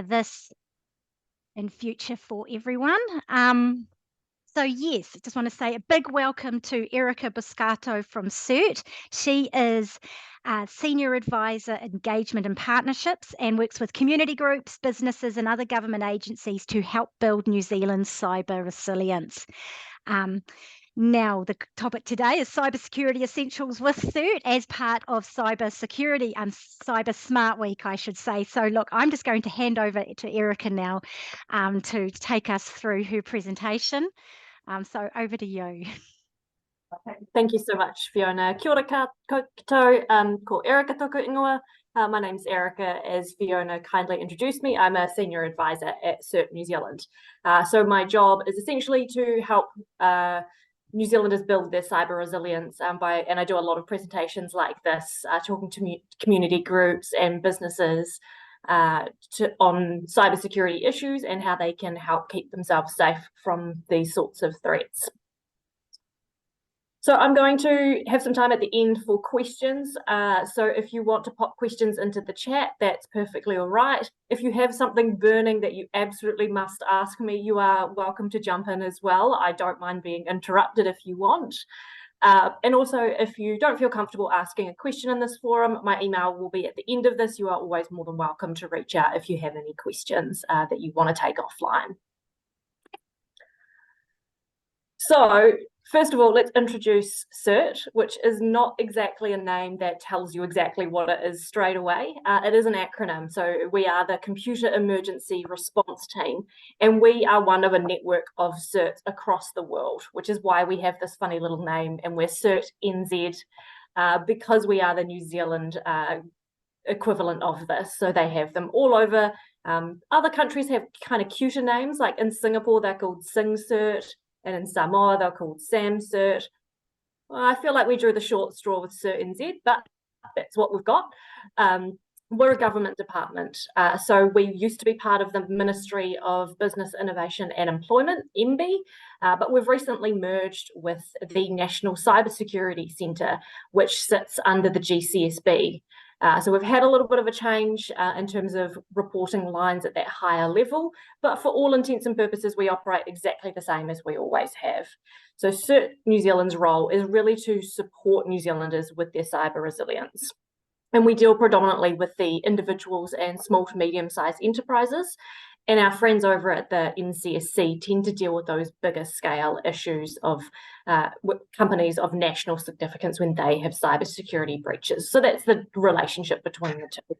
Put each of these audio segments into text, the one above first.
this in future for everyone. So yes, I just want to say a big welcome to Erica Boscato from CERT. She is Senior Advisor Engagement and Partnerships and works with community groups, businesses and other government agencies to help build New Zealand's cyber resilience. Now, the topic today is Cybersecurity Essentials with CERT as part of Cybersecurity and Cyber Smart Week, I should say. So look, I'm just going to hand over to Erica now to take us through her presentation. So over to you. Okay. Thank you so much, Fiona. Kia ora koutou, ko Erica toku ingoa. My name's Erica, as Fiona kindly introduced me. I'm a senior advisor at CERT New Zealand. So my job is essentially to help New Zealanders build their cyber resilience and I do a lot of presentations like this, talking to community groups and businesses on cybersecurity issues and how they can help keep themselves safe from these sorts of threats. So I'm going to have some time at the end for questions. So if you want to pop questions into the chat, that's perfectly all right. If you have something burning that you absolutely must ask me, you are welcome to jump in as well. I don't mind being interrupted if you want. And also, if you don't feel comfortable asking a question in this forum, my email will be at the end of this. You are always more than welcome to reach out if you have any questions that you want to take offline. So, first of all, let's introduce CERT, which is not exactly a name that tells you exactly what it is straight away. It is an acronym. So we are the Computer Emergency Response Team, and we are one of a network of CERTs across the world, which is why we have this funny little name, and we're CERT NZ because we are the New Zealand equivalent of this. So they have them all over. Other countries have kind of cuter names, like in Singapore, they're called SingCERT. And in Samoa, they're called SAMCERT. Well, I feel like we drew the short straw with CERT NZ, but that's what we've got. We're a government department. So we used to be part of the Ministry of Business, Innovation and Employment, MBIE, but we've recently merged with the National Cybersecurity Centre, which sits under the GCSB. So we've had a little bit of a change in terms of reporting lines at that higher level, but for all intents and purposes, we operate exactly the same as we always have. So CERT New Zealand's role is really to support New Zealanders with their cyber resilience. And we deal predominantly with the individuals and small to medium-sized enterprises. And our friends over at the NCSC tend to deal with those bigger scale issues of companies of national significance when they have cybersecurity breaches. So that's the relationship between the two.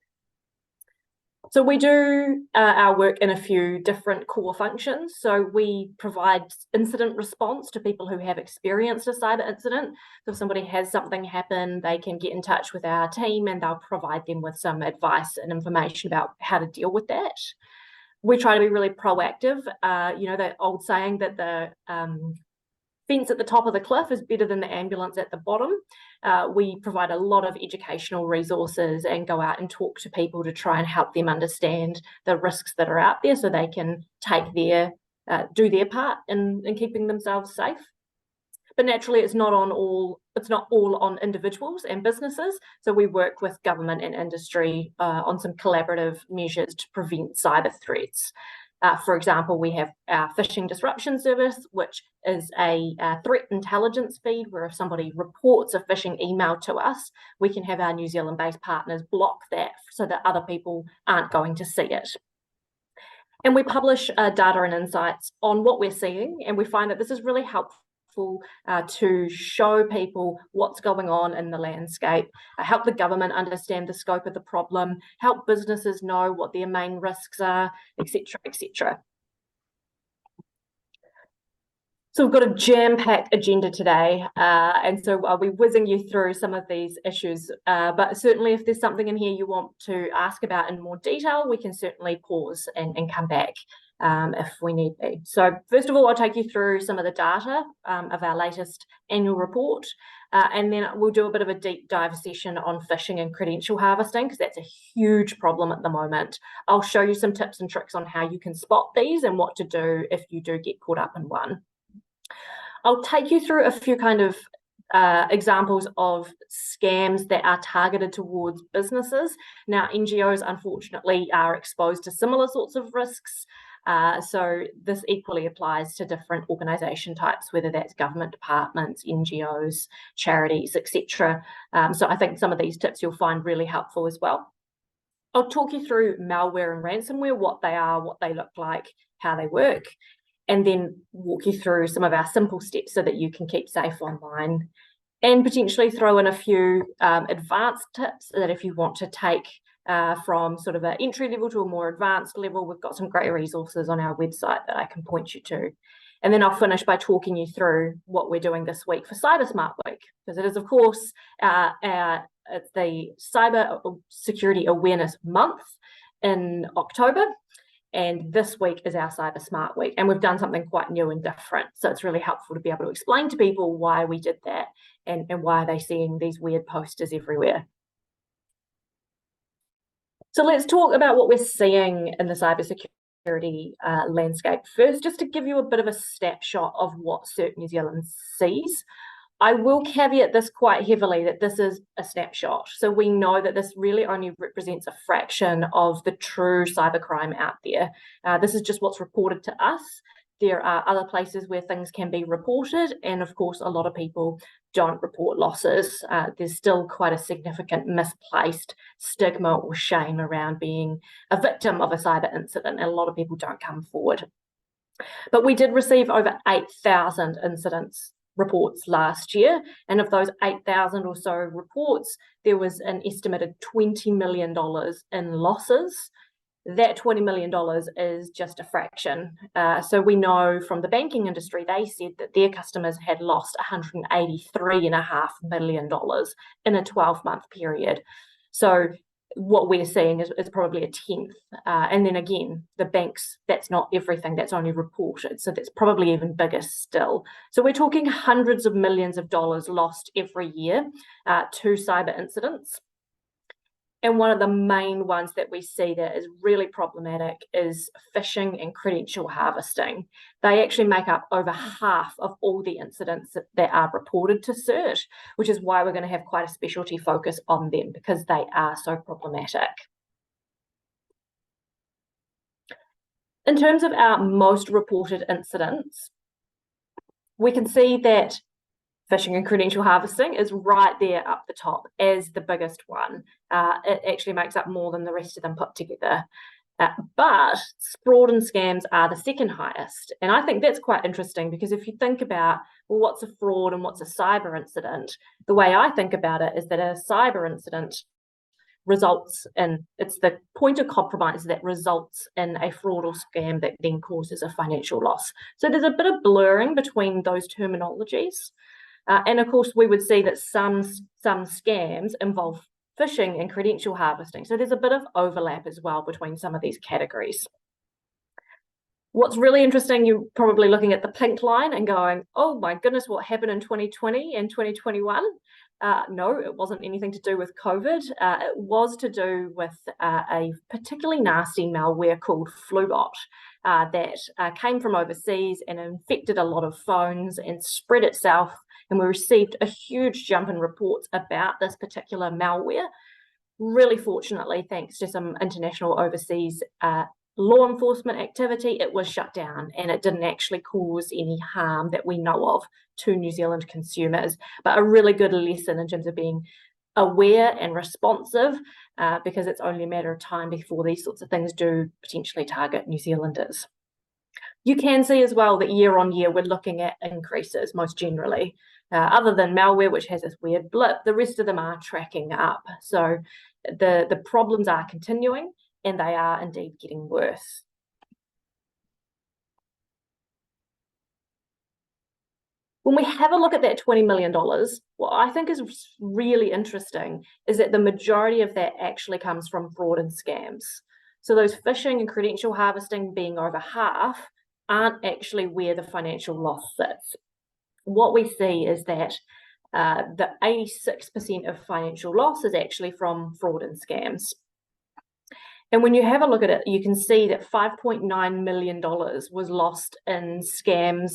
So we do our work in a few different core functions. So we provide incident response to people who have experienced a cyber incident. So if somebody has something happen, they can get in touch with our team and they'll provide them with some advice and information about how to deal with that. We try to be really proactive. You know, that old saying that the fence at the top of the cliff is better than the ambulance at the bottom. We provide a lot of educational resources and go out and talk to people to try and help them understand the risks that are out there so they can take do their part in keeping themselves safe. But naturally, it's not all on individuals and businesses. So we work with government and industry on some collaborative measures to prevent cyber threats. For example, we have our phishing disruption service, which is a threat intelligence feed where if somebody reports a phishing email to us, we can have our New Zealand-based partners block that so that other people aren't going to see it. And we publish data and insights on what we're seeing, and we find that this is really helpful to show people what's going on in the landscape, help the government understand the scope of the problem, help businesses know what their main risks are, etc., etc. So we've got a jam-packed agenda today, and so I'll be whizzing you through some of these issues, but certainly if there's something in here you want to ask about in more detail, we can certainly pause and come back if we need be. So first of all, I'll take you through some of the data of our latest annual report, and then we'll do a bit of a deep dive session on phishing and credential harvesting, because that's a huge problem at the moment. I'll show you some tips and tricks on how you can spot these and what to do if you do get caught up in one. I'll take you through a few kind of examples of scams that are targeted towards businesses. Now, NGOs, unfortunately, are exposed to similar sorts of risks. So this equally applies to different organisation types, whether that's government departments, NGOs, charities, etc. So I think some of these tips you'll find really helpful as well. I'll talk you through malware and ransomware, what they are, what they look like, how they work, and then walk you through some of our simple steps so that you can keep safe online, and potentially throw in a few advanced tips that if you want to take from sort of an entry level to a more advanced level, we've got some great resources on our website that I can point you to. And then I'll finish by talking you through what we're doing this week for Cyber Smart Week, because it is, of course, it's the Cyber Security Awareness Month in October. And this week is our Cyber Smart Week. And we've done something quite new and different. So it's really helpful to be able to explain to people why we did that and why are they seeing these weird posters everywhere. So let's talk about what we're seeing in the cybersecurity landscape first, just to give you a bit of a snapshot of what CERT New Zealand sees. I will caveat this quite heavily that this is a snapshot. So we know that this really only represents a fraction of the true cybercrime out there. This is just what's reported to us. There are other places where things can be reported, and of course, a lot of people don't report losses. There's still quite a significant misplaced stigma or shame around being a victim of a cyber incident, and a lot of people don't come forward. But we did receive over 8,000 incidents reports last year, and of those 8,000 or so reports, there was an estimated $20 million in losses. That $20 million is just a fraction. So we know from the banking industry, they said that their customers had lost $183.5 million in a 12-month period. So what we're seeing is probably a tenth. And then again, the banks, that's not everything, that's only reported. So that's probably even bigger still. So we're talking hundreds of millions of dollars lost every year to cyber incidents. And one of the main ones that we see that is really problematic is phishing and credential harvesting. They actually make up over half of all the incidents that are reported to CERT, which is why we're going to have quite a specialty focus on them, because they are so problematic. In terms of our most reported incidents, we can see that phishing and credential harvesting is right there up the top as the biggest one. It actually makes up more than the rest of them put together. But fraud and scams are the second highest. And I think that's quite interesting, because if you think about, well, what's a fraud and what's a cyber incident? The way I think about it is that a cyber incident results in, it's the point of compromise that results in a fraud or scam that then causes a financial loss. So there's a bit of blurring between those terminologies. And of course, we would see that some scams involve phishing and credential harvesting. So there's a bit of overlap as well between some of these categories. What's really interesting, you're probably looking at the pink line and going, oh my goodness, what happened in 2020 and 2021? No, it wasn't anything to do with COVID. It was to do with a particularly nasty malware called Flubot that came from overseas and infected a lot of phones and spread itself. And we received a huge jump in reports about this particular malware. Really fortunately, thanks to some international overseas law enforcement activity, it was shut down and it didn't actually cause any harm that we know of to New Zealand consumers, but a really good lesson in terms of being aware and responsive, because it's only a matter of time before these sorts of things do potentially target New Zealanders. You can see as well that year on year, we're looking at increases most generally. Other than malware, which has this weird blip, the rest of them are tracking up. So the problems are continuing, and they are indeed getting worse. When we have a look at that $20 million, what I think is really interesting is that the majority of that actually comes from fraud and scams. So those phishing and credential harvesting being over half aren't actually where the financial loss sits. What we see is that the 86% of financial loss is actually from fraud and scams. And when you have a look at it, you can see that $5.9 million was lost in scams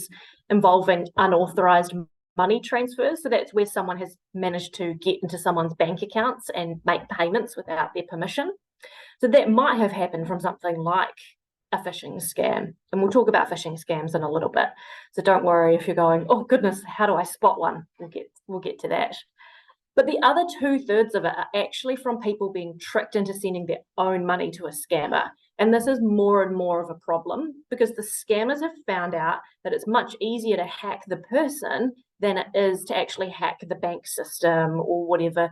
involving unauthorized money transfers. So that's where someone has managed to get into someone's bank accounts and make payments without their permission. So that might have happened from something like a phishing scam. And we'll talk about phishing scams in a little bit. So don't worry if you're going, oh goodness, how do I spot one? We'll get to that. But the other 2/3 of it are actually from people being tricked into sending their own money to a scammer. And this is more and more of a problem because the scammers have found out that it's much easier to hack the person than it is to actually hack the bank system or whatever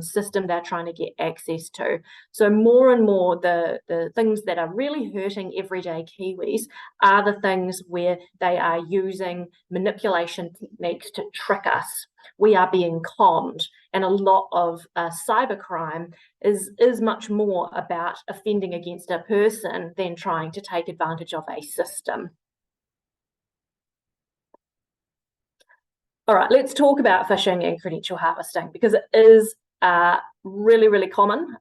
system they're trying to get access to. So more and more the things that are really hurting everyday Kiwis are the things where they are using manipulation techniques to trick us. We are being conned, and a lot of cybercrime is much more about offending against a person than trying to take advantage of a system. All right, let's talk about phishing and credential harvesting because it is really, really common.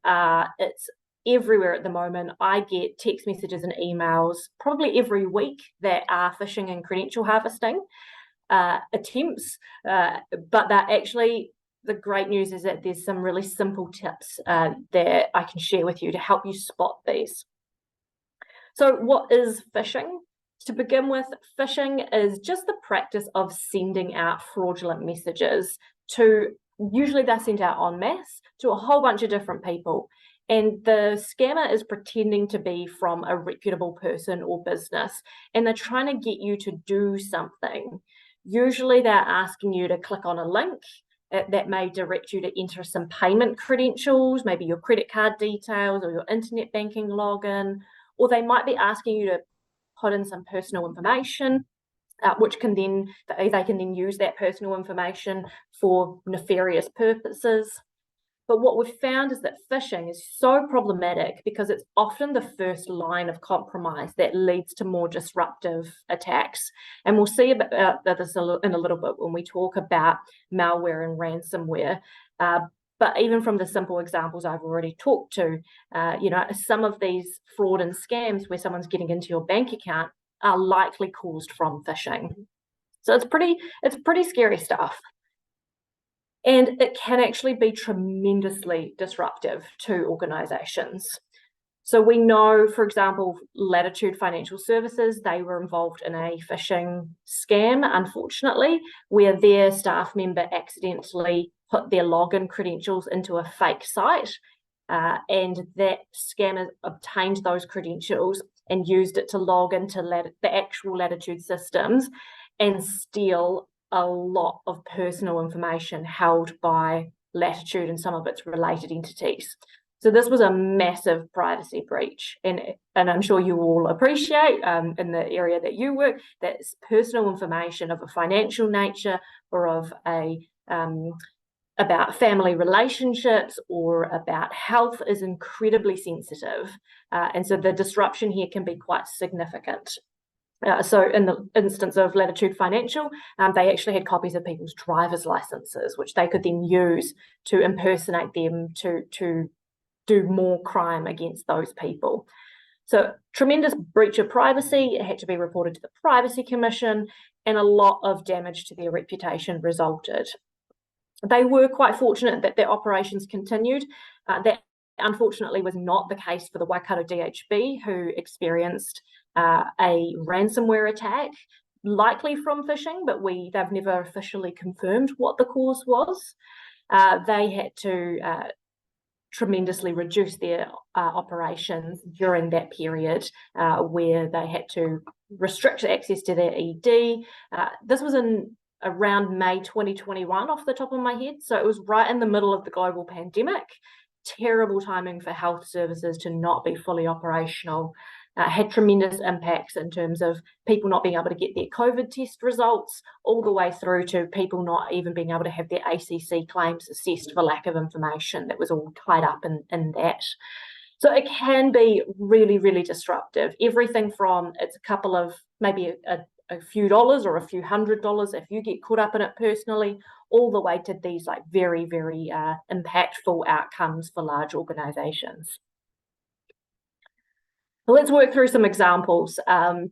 It's everywhere at the moment. I get text messages and emails probably every week that are phishing and credential harvesting attempts, but that actually, the great news is that there's some really simple tips that I can share with you to help you spot these. So what is phishing? To begin with, phishing is just the practice of sending out fraudulent messages to, usually they're sent out en masse, to a whole bunch of different people. And the scammer is pretending to be from a reputable person or business, and they're trying to get you to do something. Usually they're asking you to click on a link that may direct you to enter some payment credentials, maybe your credit card details or your internet banking login, or they might be asking you to put in some personal information, which can then, they can then use that personal information for nefarious purposes. But what we've found is that phishing is so problematic because it's often the first line of compromise that leads to more disruptive attacks. And we'll see about this in a little bit when we talk about malware and ransomware. But even from the simple examples I've already talked to, some of these fraud and scams where someone's getting into your bank account are likely caused from phishing. So it's pretty scary stuff. And it can actually be tremendously disruptive to organizations. So we know, for example, Latitude Financial Services, they were involved in a phishing scam, unfortunately, where their staff member accidentally put their login credentials into a fake site, and that scammer obtained those credentials and used it to log into the actual Latitude systems and steal a lot of personal information held by Latitude and some of its related entities. So this was a massive privacy breach, and I'm sure you all appreciate in the area that you work, that personal information of a financial nature or of about family relationships or about health is incredibly sensitive, and so the disruption here can be quite significant. So in the instance of Latitude Financial, they actually had copies of people's driver's licenses, which they could then use to impersonate them to do more crime against those people. So tremendous breach of privacy. It had to be reported to the Privacy Commission, and a lot of damage to their reputation resulted. They were quite fortunate that their operations continued. That unfortunately was not the case for the Waikato DHB, who experienced a ransomware attack, likely from phishing, but they've never officially confirmed what the cause was. They had to tremendously reduce their operations during that period where they had to restrict access to their ED. This was in around May 2021 off the top of my head. So it was right in the middle of the global pandemic. Terrible timing for health services to not be fully operational. Had tremendous impacts in terms of people not being able to get their COVID test results, all the way through to people not even being able to have their ACC claims assessed for lack of information. That was all tied up in that. So it can be really, really disruptive. Everything from it's a couple of maybe a few dollars or a few $100 if you get caught up in it personally, all the way to these like very, very impactful outcomes for large organizations. Let's work through some examples so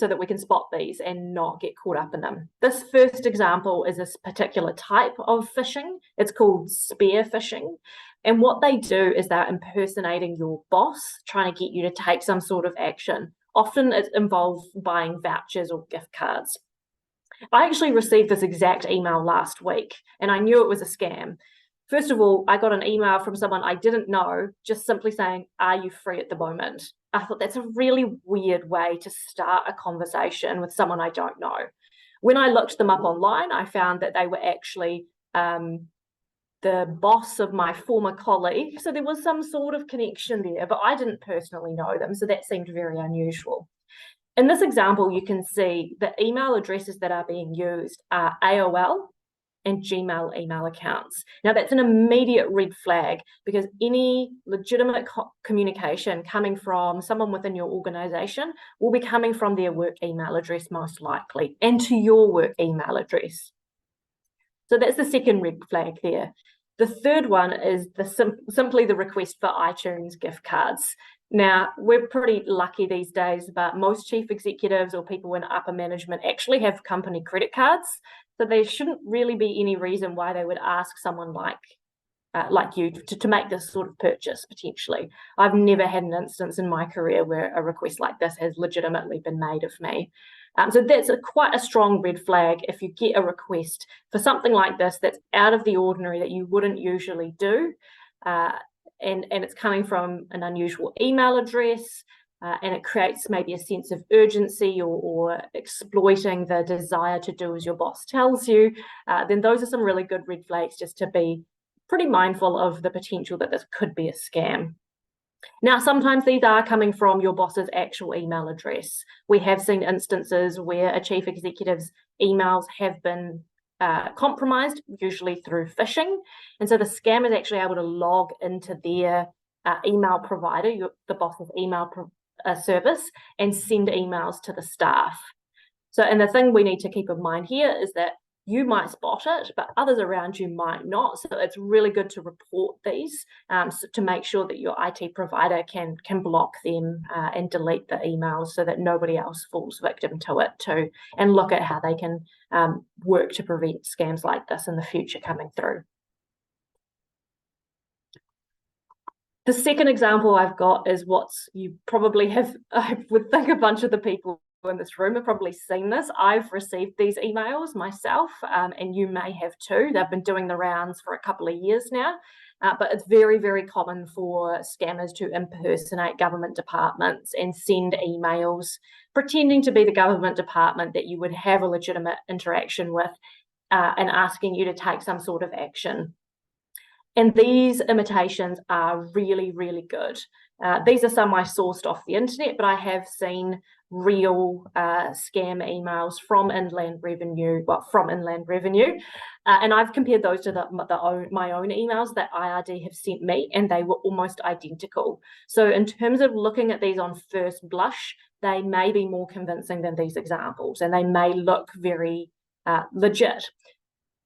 that we can spot these and not get caught up in them. This first example is this particular type of phishing. It's called spear phishing. And what they do is they're impersonating your boss, trying to get you to take some sort of action. Often it involves buying vouchers or gift cards. I actually received this exact email last week, and I knew it was a scam. First of all, I got an email from someone I didn't know, just simply saying, "Are you free at the moment?" I thought that's a really weird way to start a conversation with someone I don't know. When I looked them up online, I found that they were actually the boss of my former colleague. So there was some sort of connection there, but I didn't personally know them. So that seemed very unusual. In this example, you can see the email addresses that are being used are AOL and Gmail email accounts. Now that's an immediate red flag, because any legitimate communication coming from someone within your organization will be coming from their work email address most likely, and to your work email address. So that's the second red flag there. The third one is simply the request for iTunes gift cards. Now, we're pretty lucky these days, but most chief executives or people in upper management actually have company credit cards. So there shouldn't really be any reason why they would ask someone like you to make this sort of purchase, potentially. I've never had an instance in my career where a request like this has legitimately been made of me. So that's quite a strong red flag if you get a request for something like this that's out of the ordinary, that you wouldn't usually do, and it's coming from an unusual email address, and it creates maybe a sense of urgency or exploiting the desire to do as your boss tells you, then those are some really good red flags, just to be pretty mindful of the potential that this could be a scam. Now, sometimes these are coming from your boss's actual email address. We have seen instances where a chief executive's emails have been compromised, usually through phishing. And so the scam is actually able to log into their email provider, the boss's email service, and send emails to the staff. So, and the thing we need to keep in mind here is that you might spot it, but others around you might not. So it's really good to report these to make sure that your IT provider can block them and delete the emails so that nobody else falls victim to it too, and look at how they can work to prevent scams like this in the future coming through. The second example I've got is you probably have, I would think a bunch of the people in this room have probably seen this. I've received these emails myself, and you may have too. They've been doing the rounds for a couple of years now, but it's very, very common for scammers to impersonate government departments and send emails pretending to be the government department that you would have a legitimate interaction with, and asking you to take some sort of action. And these imitations are really, really good. These are some I sourced off the internet, but I have seen real scam emails from Inland Revenue, and I've compared those to my own emails that IRD have sent me, and they were almost identical. So in terms of looking at these on first blush, they may be more convincing than these examples, and they may look very legit.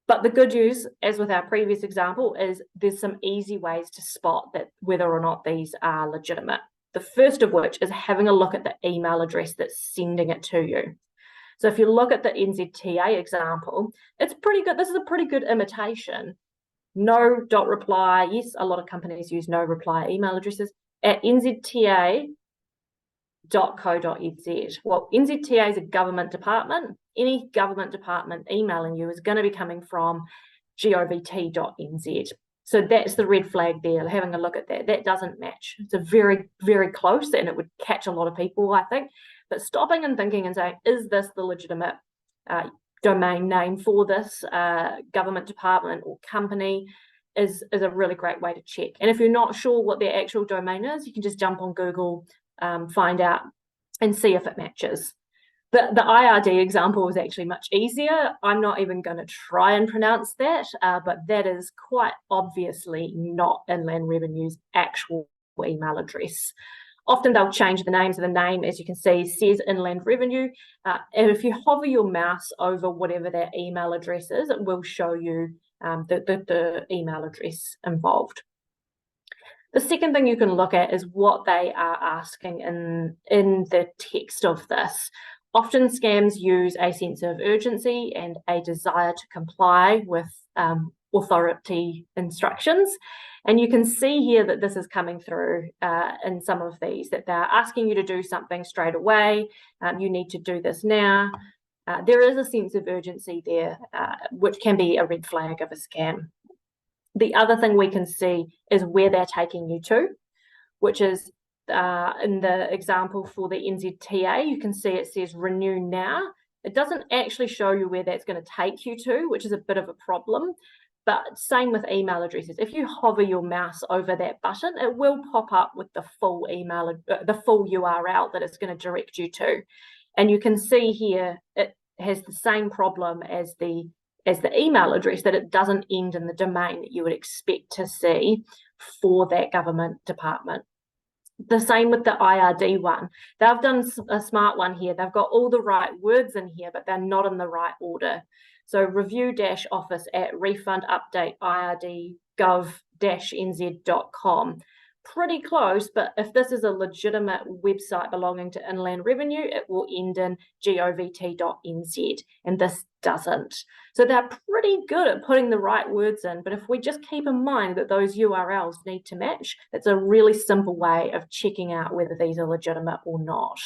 But the good news, as with our previous example, is there's some easy ways to spot that whether or not these are legitimate. The first of which is having a look at the email address that's sending it to you. So if you look at the NZTA example, it's pretty good. This is a pretty good imitation. No.reply. Yes, a lot of companies use no reply email addresses at nzta.co.nz. Well, NZTA is a government department. Any government department emailing you is going to be coming from govt.nz. So that's the red flag there, having a look at that. That doesn't match. It's a very, very close, and it would catch a lot of people, I think. But stopping and thinking and saying, is this the legitimate domain name for this government department or company is a really great way to check. And if you're not sure what their actual domain is, you can just jump on Google, find out and see if it matches. The IRD example was actually much easier. I'm not even going to try and pronounce that, but that is quite obviously not Inland Revenue's actual email address. Often they'll change the name, so the name, as you can see, says Inland Revenue. And if you hover your mouse over whatever that email address is, it will show you the email address involved. The second thing you can look at is what they are asking in the text of this. Often scams use a sense of urgency and a desire to comply with authority instructions. And you can see here that this is coming through in some of these, that they're asking you to do something straight away. You need to do this now. There is a sense of urgency there, which can be a red flag of a scam. The other thing we can see is where they're taking you to, which is in the example for the NZTA, you can see it says renew now. It doesn't actually show you where that's going to take you to, which is a bit of a problem. But same with email addresses. If you hover your mouse over that button, it will pop up with the full email, the full URL that it's going to direct you to. And you can see here it has the same problem as the email address, that it doesn't end in the domain that you would expect to see for that government department. The same with the IRD one. They've done a smart one here. They've got all the right words in here, but they're not in the right order. So review-office@refundupdate-ird.gov-nz.com. Pretty close, but if this is a legitimate website belonging to Inland Revenue, it will end in govt.nz, and this doesn't. So they're pretty good at putting the right words in, but if we just keep in mind that those URLs need to match, it's a really simple way of checking out whether these are legitimate or not.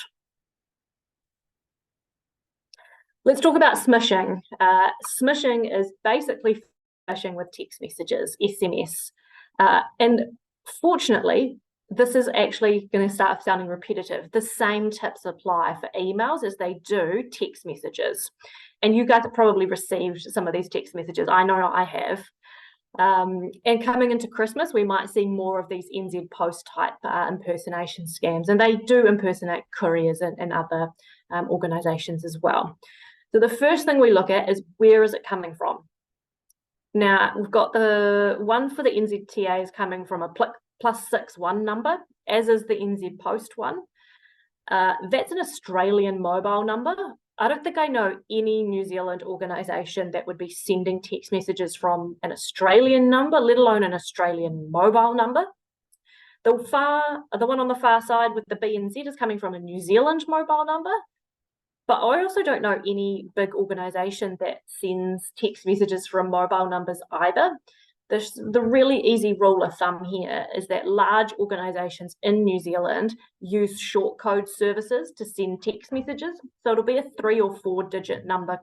Let's talk about smishing. Smishing is basically phishing with text messages, SMS. And fortunately, this is actually going to start sounding repetitive. The same tips apply for emails as they do text messages. And you guys have probably received some of these text messages. I know I have. And coming into Christmas, we might see more of these NZ Post type impersonation scams. And they do impersonate couriers and other organisations as well. So the first thing we look at is, where is it coming from? Now, we've got the one for the NZTA is coming from a +61 number, as is the NZ Post one. That's an Australian mobile number. I don't think I know any New Zealand organisation that would be sending text messages from an Australian number, let alone an Australian mobile number. The one on the far side with the BNZ is coming from a New Zealand mobile number. But I also don't know any big organisation that sends text messages from mobile numbers either. The really easy rule of thumb here is that large organisations in New Zealand use short code services to send text messages. So it'll be a 3 or 4 digit number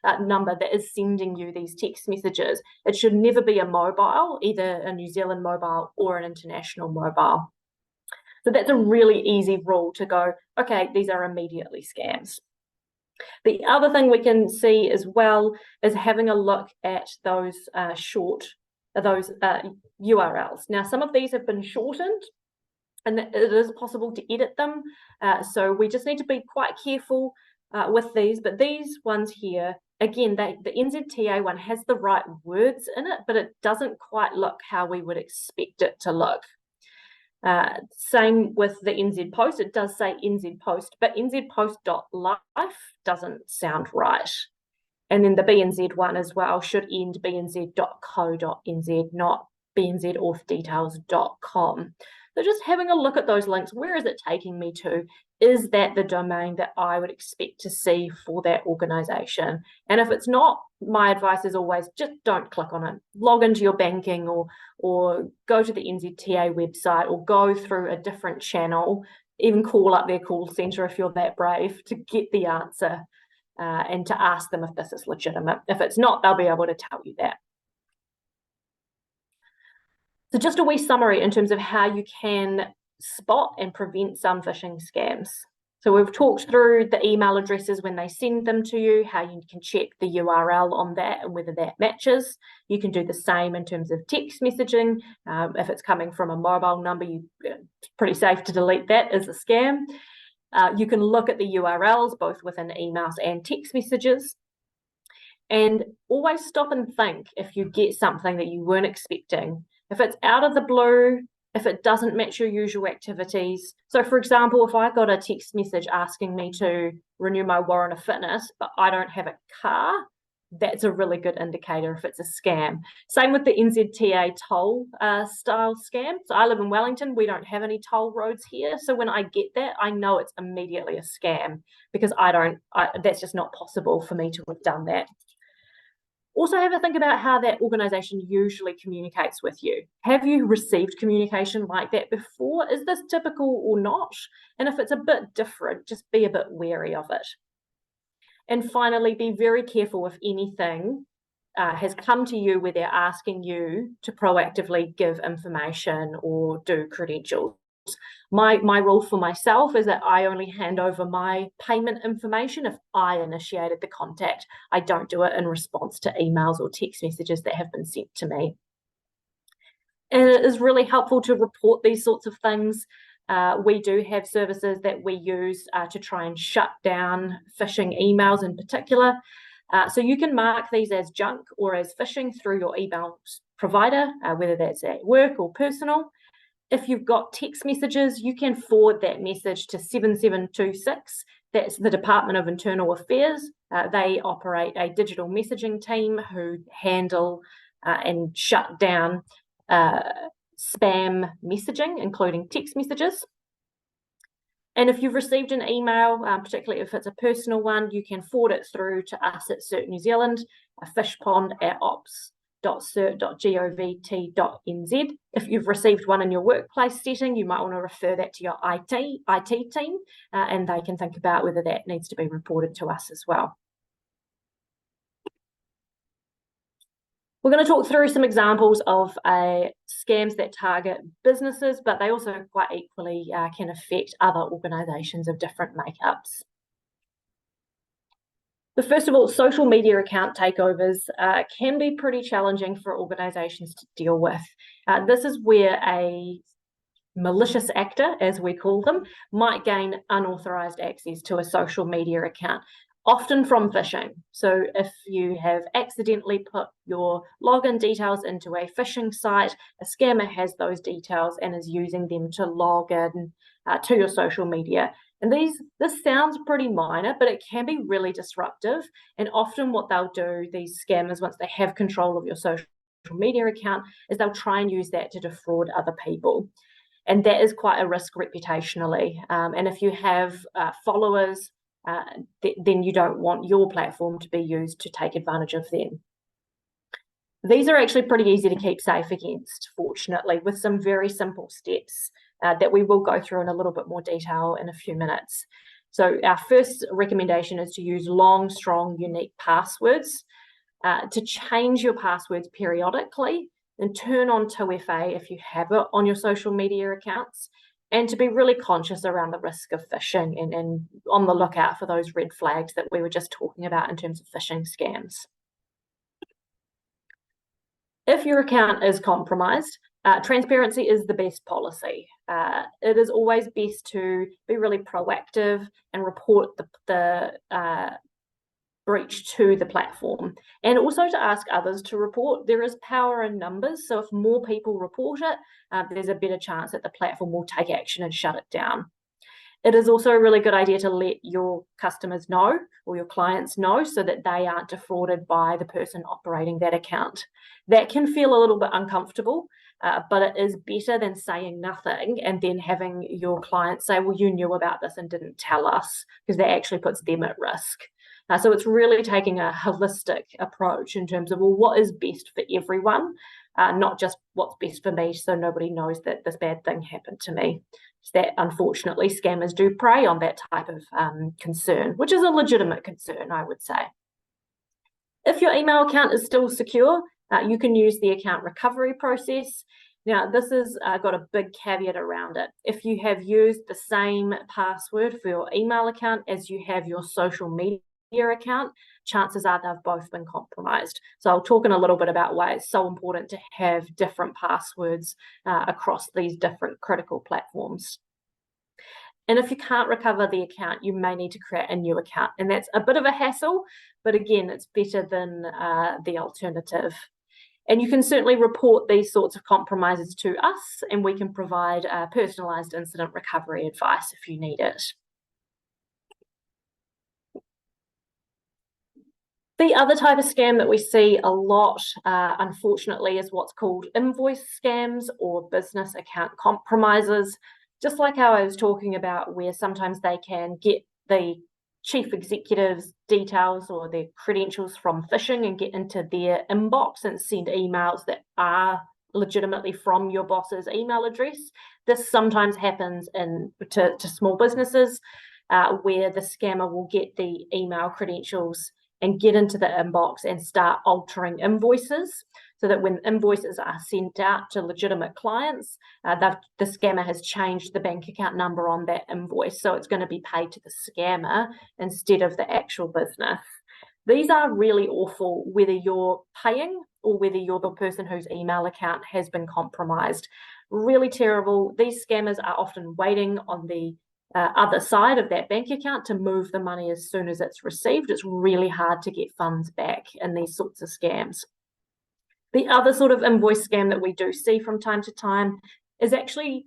that is sending you these text messages. It should never be a mobile, either a New Zealand mobile or an international mobile. So that's a really easy rule to go, okay, these are immediately scams. The other thing we can see as well is having a look at those URLs. Now, some of these have been shortened, and it is possible to edit them. So we just need to be quite careful with these. But these ones here, again, the NZTA one has the right words in it, but it doesn't quite look how we would expect it to look. Same with the NZ Post. It does say NZ Post, but nzpost.life doesn't sound right. And then the BNZ one as well should end bnz.co.nz, not bnzauthDetails.com. So just having a look at those links, where is it taking me to? Is that the domain that I would expect to see for that organisation? And if it's not, my advice is always just don't click on it. Log into your banking or go to the NZTA website or go through a different channel, even call up their call centre if you're that brave to get the answer and to ask them if this is legitimate. If it's not, they'll be able to tell you that. So just a wee summary in terms of how you can spot and prevent some phishing scams. So we've talked through the email addresses when they send them to you, how you can check the URL on that and whether that matches. You can do the same in terms of text messaging. If it's coming from a mobile number, it's pretty safe to delete that as a scam. You can look at the URLs, both within emails and text messages. And always stop and think if you get something that you weren't expecting. If it's out of the blue, if it doesn't match your usual activities. So for example, if I got a text message asking me to renew my warrant of fitness, but I don't have a car, that's a really good indicator if it's a scam. Same with the NZTA toll style scam. So I live in Wellington. We don't have any toll roads here. So when I get that, I know it's immediately a scam because that's just not possible for me to have done that. Also have a think about how that organisation usually communicates with you. Have you received communication like that before? Is this typical or not? And if it's a bit different, just be a bit wary of it. And finally, be very careful if anything has come to you where they're asking you to proactively give information or do credentials. My rule for myself is that I only hand over my payment information if I initiated the contact. I don't do it in response to emails or text messages that have been sent to me. And it is really helpful to report these sorts of things. We do have services that we use to try and shut down phishing emails in particular. So you can mark these as junk or as phishing through your email provider, whether that's at work or personal. If you've got text messages, you can forward that message to 7726. That's the Department of Internal Affairs. They operate a digital messaging team who handle and shut down spam messaging, including text messages. And if you've received an email, particularly if it's a personal one, you can forward it through to us at CERT New Zealand, fishpond@ops.cert.govt.nz. If you've received one in your workplace setting, you might want to refer that to your IT team, and they can think about whether that needs to be reported to us as well. We're going to talk through some examples of scams that target businesses, but they also quite equally can affect other organisations of different makeups. But first of all, social media account takeovers can be pretty challenging for organisations to deal with. This is where a malicious actor, as we call them, might gain unauthorised access to a social media account, often from phishing. So if you have accidentally put your login details into a phishing site, a scammer has those details and is using them to log in to your social media. And this sounds pretty minor, but it can be really disruptive. And often what they'll do, these scammers, once they have control of your social media account, is they'll try and use that to defraud other people. And that is quite a risk reputationally. And if you have followers, then you don't want your platform to be used to take advantage of them. These are actually pretty easy to keep safe against, fortunately, with some very simple steps that we will go through in a little bit more detail in a few minutes. So our first recommendation is to use long, strong, unique passwords, to change your passwords periodically, and turn on 2FA if you have it on your social media accounts, and to be really conscious around the risk of phishing and on the lookout for those red flags that we were just talking about in terms of phishing scams. If your account is compromised, transparency is the best policy. It is always best to be really proactive and report the breach to the platform, and also to ask others to report. There is power in numbers, so if more people report it, there's a better chance that the platform will take action and shut it down. It is also a really good idea to let your customers know or your clients know so that they aren't defrauded by the person operating that account. That can feel a little bit uncomfortable, but it is better than saying nothing and then having your client say, well, you knew about this and didn't tell us, because that actually puts them at risk. So it's really taking a holistic approach in terms of, well, what is best for everyone, not just what's best for me, so nobody knows that this bad thing happened to me. That unfortunately scammers do prey on that type of concern, which is a legitimate concern, I would say. If your email account is still secure, you can use the account recovery process. Now, this has got a big caveat around it. If you have used the same password for your email account as you have your social media account, chances are they've both been compromised. So I'll talk in a little bit about why it's so important to have different passwords across these different critical platforms. And if you can't recover the account, you may need to create a new account. And that's a bit of a hassle, but again, it's better than the alternative. And you can certainly report these sorts of compromises to us, and we can provide personalised incident recovery advice if you need it. The other type of scam that we see a lot, unfortunately, is what's called invoice scams or business account compromises. Just like how I was talking about, where sometimes they can get the chief executive's details or their credentials from phishing and get into their inbox and send emails that are legitimately from your boss's email address. This sometimes happens to small businesses where the scammer will get the email credentials and get into the inbox and start altering invoices, so that when invoices are sent out to legitimate clients, the scammer has changed the bank account number on that invoice, so it's going to be paid to the scammer instead of the actual business. These are really awful, whether you're paying or whether you're the person whose email account has been compromised. Really terrible. These scammers are often waiting on the other side of that bank account to move the money as soon as it's received. It's really hard to get funds back in these sorts of scams. The other sort of invoice scam that we do see from time to time is actually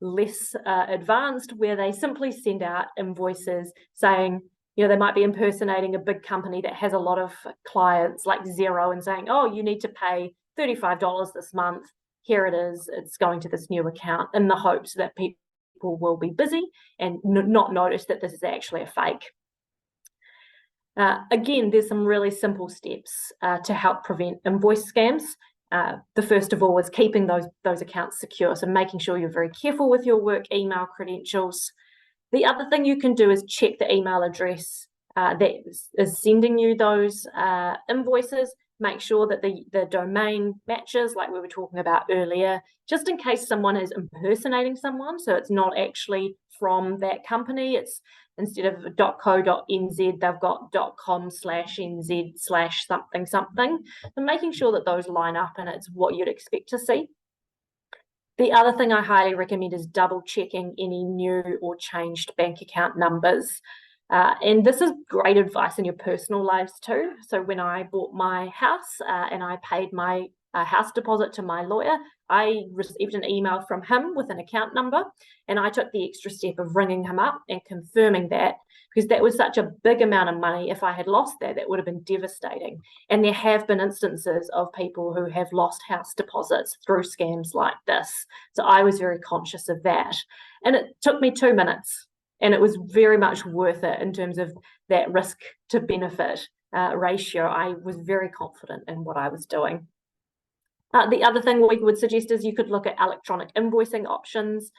less advanced, where they simply send out invoices saying, they might be impersonating a big company that has a lot of clients like Xero and saying, oh, you need to pay $35 this month. Here it is. It's going to this new account, in the hopes that people will be busy and not notice that this is actually a fake. Again, there's some really simple steps to help prevent invoice scams. The first of all is keeping those accounts secure, so making sure you're very careful with your work email credentials. The other thing you can do is check the email address that is sending you those invoices. Make sure that the domain matches, like we were talking about earlier, just in case someone is impersonating someone, so it's not actually from that company. It's instead of .co.nz, they've got .com/nz/something something. And making sure that those line up and it's what you'd expect to see. The other thing I highly recommend is double checking any new or changed bank account numbers. And this is great advice in your personal lives too. So when I bought my house and I paid my house deposit to my lawyer, I received an email from him with an account number, and I took the extra step of ringing him up and confirming that, because that was such a big amount of money. If I had lost that would have been devastating. And there have been instances of people who have lost house deposits through scams like this. So I was very conscious of that. And it took me 2 minutes, and it was very much worth it in terms of that risk to benefit ratio. I was very confident in what I was doing. The other thing we would suggest is you could look at electronic invoicing options.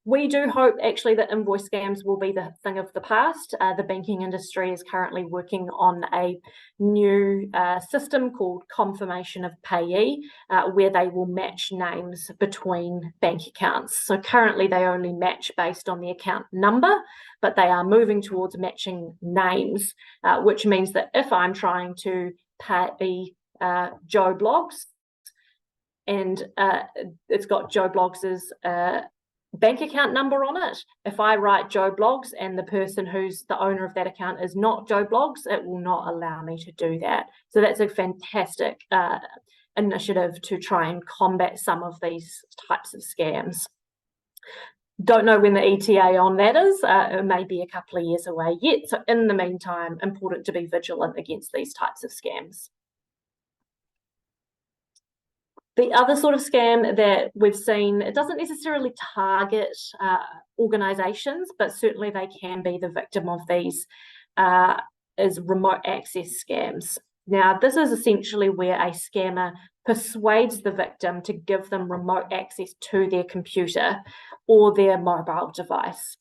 We do hope actually that invoice scams will be the thing of the past. The banking industry is currently working on a new system called confirmation of payee, where they will match names between bank accounts. So currently they only match based on the account number, but they are moving towards matching names, which means that if I'm trying to pay Joe Bloggs, and it's got Joe Bloggs's bank account number on it. If I write Joe Bloggs and the person who's the owner of that account is not Joe Bloggs, it will not allow me to do that. So that's a fantastic initiative to try and combat some of these types of scams. Don't know when the ETA on that is. It may be a couple of years away yet. So in the meantime, important to be vigilant against these types of scams. The other sort of scam that we've seen, it doesn't necessarily target organisations, but certainly they can be the victim of these, is remote access scams. Now, this is essentially where a scammer persuades the victim to give them remote access to their computer or their mobile device.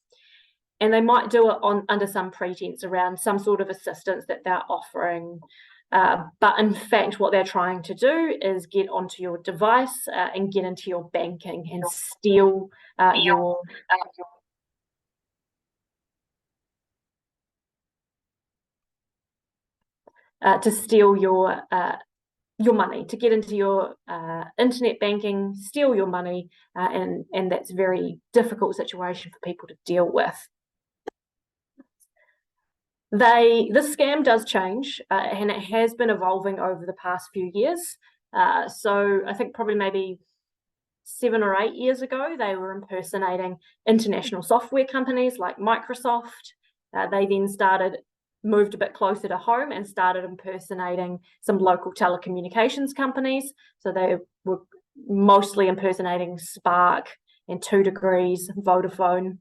And they might do it under some pretense around some sort of assistance that they're offering. But in fact, what they're trying to do is get onto your device and get into your banking and steal your money, to get into your internet banking, steal your money, and that's a very difficult situation for people to deal with. This scam does change, and it has been evolving over the past few years. So I think probably maybe 7 or 8 years ago, they were impersonating international software companies like Microsoft. They then started moved a bit closer to home and started impersonating some local telecommunications companies. So they were mostly impersonating Spark and 2 Degrees, Vodafone,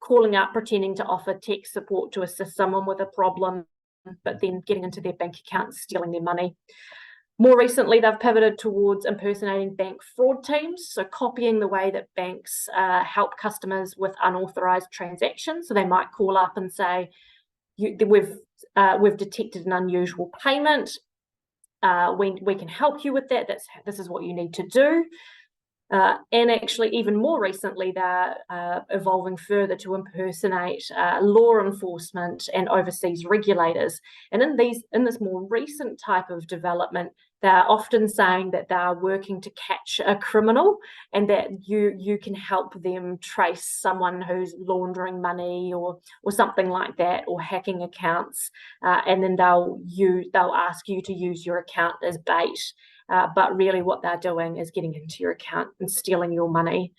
calling up, pretending to offer tech support to assist someone with a problem, but then getting into their bank account, stealing their money. More recently, they've pivoted towards impersonating bank fraud teams, so copying the way that banks help customers with unauthorized transactions. So they might call up and say, we've detected an unusual payment. We can help you with that. This is what you need to do. And actually, even more recently, they're evolving further to impersonate law enforcement and overseas regulators. And in this more recent type of development, they're often saying that they're working to catch a criminal, and that you can help them trace someone who's laundering money or something like that, or hacking accounts, and then they'll ask you to use your account as bait. But really what they're doing is getting into your account and stealing your money.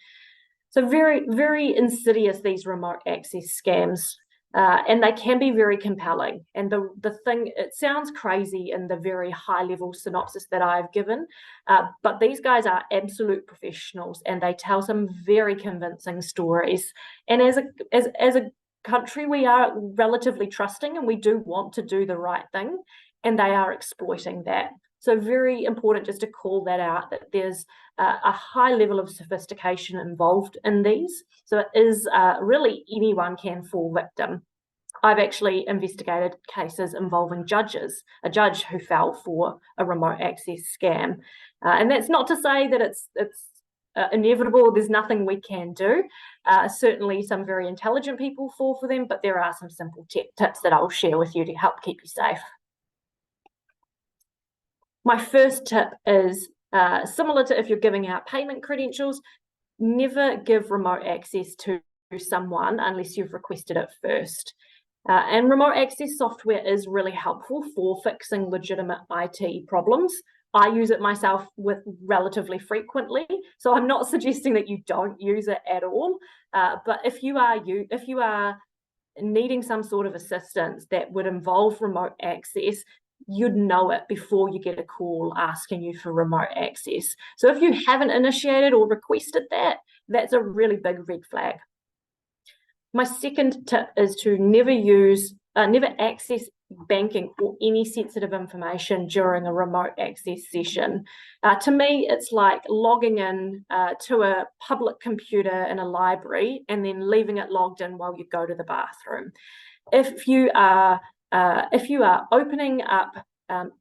So very, very insidious, these remote access scams, and they can be very compelling. And the thing, it sounds crazy in the very high level synopsis that I've given, but these guys are absolute professionals, and they tell some very convincing stories. And as a country, we are relatively trusting, and we do want to do the right thing, and they are exploiting that. So very important just to call that out, that there's a high level of sophistication involved in these. So it is really anyone can fall victim. I've actually investigated cases involving judges, a judge who fell for a remote access scam. And that's not to say that it's inevitable, there's nothing we can do. Certainly some very intelligent people fall for them, but there are some simple tips that I'll share with you to help keep you safe. My first tip is similar to if you're giving out payment credentials, never give remote access to someone unless you've requested it first. And remote access software is really helpful for fixing legitimate IT problems. I use it myself relatively frequently, so I'm not suggesting that you don't use it at all. But if you are needing some sort of assistance that would involve remote access, you'd know it before you get a call asking you for remote access. So if you haven't initiated or requested that, that's a really big red flag. My second tip is to never access banking or any sensitive information during a remote access session. To me, it's like logging in to a public computer in a library and then leaving it logged in while you go to the bathroom. If you are opening up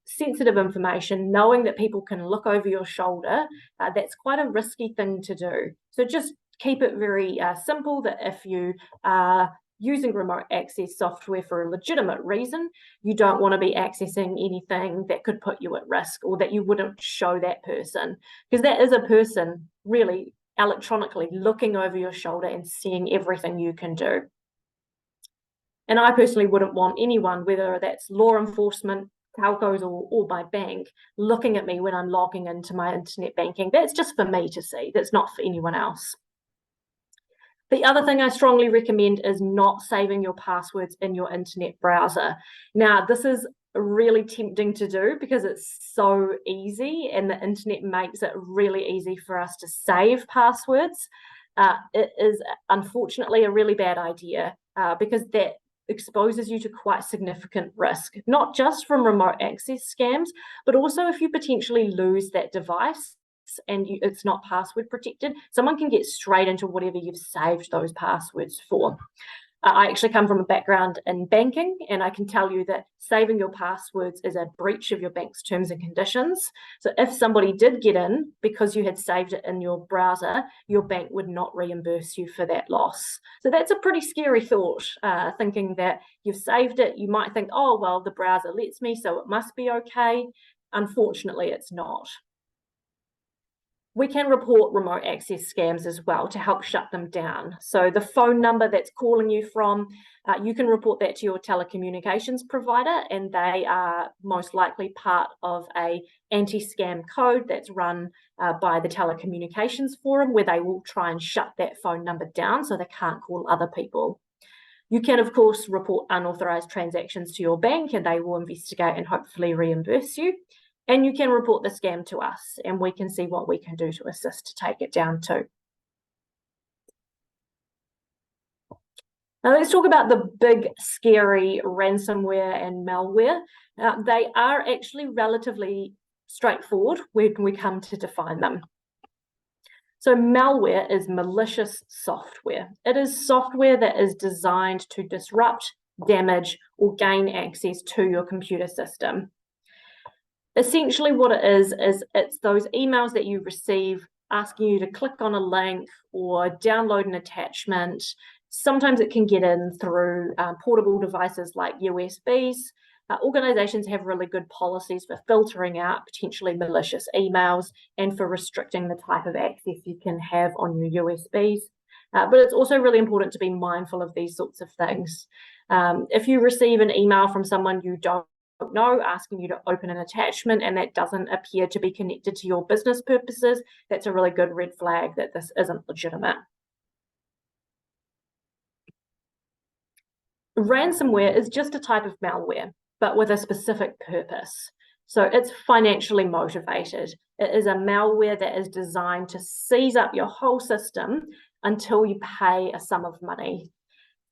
sensitive information, knowing that people can look over your shoulder, that's quite a risky thing to do. So just keep it very simple, that if you are using remote access software for a legitimate reason, you don't want to be accessing anything that could put you at risk, or that you wouldn't show that person, because that is a person really electronically looking over your shoulder and seeing everything you can do. And I personally wouldn't want anyone, whether that's law enforcement, telcos, or my bank, looking at me when I'm logging into my internet banking. That's just for me to see. That's not for anyone else. The other thing I strongly recommend is not saving your passwords in your internet browser. Now, this is really tempting to do because it's so easy, and the internet makes it really easy for us to save passwords. It is unfortunately a really bad idea because that exposes you to quite significant risk, not just from remote access scams, but also if you potentially lose that device and it's not password protected, someone can get straight into whatever you've saved those passwords for. I actually come from a background in banking, and I can tell you that saving your passwords is a breach of your bank's terms and conditions. So if somebody did get in because you had saved it in your browser, your bank would not reimburse you for that loss. So that's a pretty scary thought, thinking that you've saved it. You might think, oh, well, the browser lets me, so it must be okay. Unfortunately, it's not. We can report remote access scams as well to help shut them down. So the phone number that's calling you from, you can report that to your telecommunications provider, and they are most likely part of a anti-scam code that's run by the Telecommunications Forum, where they will try and shut that phone number down so they can't call other people. You can, of course, report unauthorized transactions to your bank and they will investigate and hopefully reimburse you. And you can report the scam to us and we can see what we can do to assist to take it down too. Now let's talk about the big, scary ransomware and malware. They are actually relatively straightforward when we come to define them. So malware is malicious software. It is software that is designed to disrupt, damage, or gain access to your computer system. Essentially what it is it's those emails that you receive asking you to click on a link or download an attachment. Sometimes it can get in through portable devices like USBs. Organizations have really good policies for filtering out potentially malicious emails and for restricting the type of access you can have on your USBs. But it's also really important to be mindful of these sorts of things. If you receive an email from someone you don't know asking you to open an attachment and that doesn't appear to be connected to your business purposes, that's a really good red flag that this isn't legitimate. Ransomware is just a type of malware, but with a specific purpose. So it's financially motivated. It is a malware that is designed to seize up your whole system until you pay a sum of money.